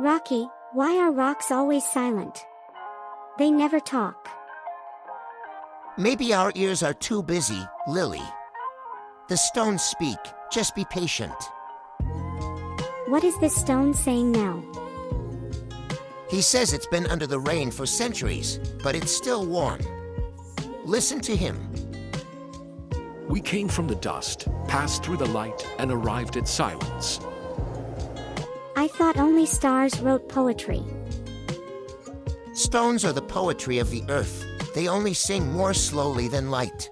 Rocky, why are rocks always silent? They never talk. Maybe our ears are too busy, Lily. The stones speak, just be patient. What is this stone saying now? He says it's been under the rain for centuries, but it's still warm. Listen to him. We came from the dust, passed through the light, and arrived at silence. I thought only stars wrote poetry. Stones are the poetry of the earth. They only sing more slowly than light.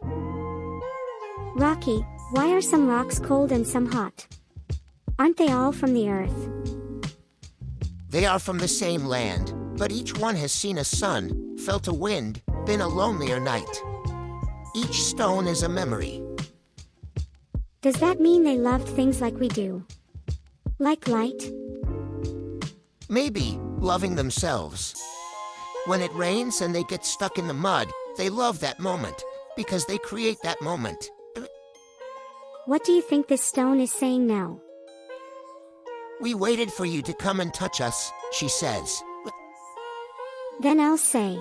Rocky, why are some rocks cold and some hot? Aren't they all from the earth? They are from the same land, but each one has seen a sun, felt a wind, been a lonelier night. Each stone is a memory. Does that mean they loved things like we do? Like light? Maybe loving themselves. When it rains and they get stuck in the mud, they love that moment, because they create that moment. What do you think this stone is saying now? We waited for you to come and touch us, she says. Then I'll say,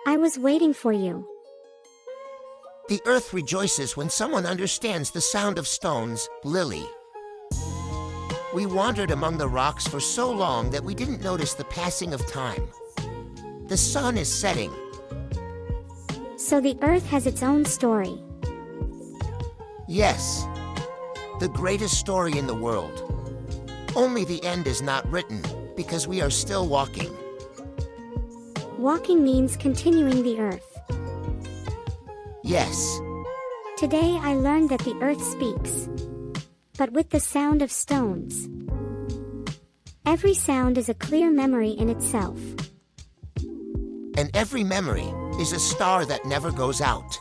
I was waiting for you. The earth rejoices when someone understands the sound of stones, Lily. We wandered among the rocks for so long that we didn't notice the passing of time. The sun is setting. So the earth has its own story. Yes. The greatest story in the world. Only the end is not written, because we are still walking. Walking means continuing the earth. Yes. Today I learned that the earth speaks, but with the sound of stones. Every sound is a clear memory in itself. And every memory is a star that never goes out.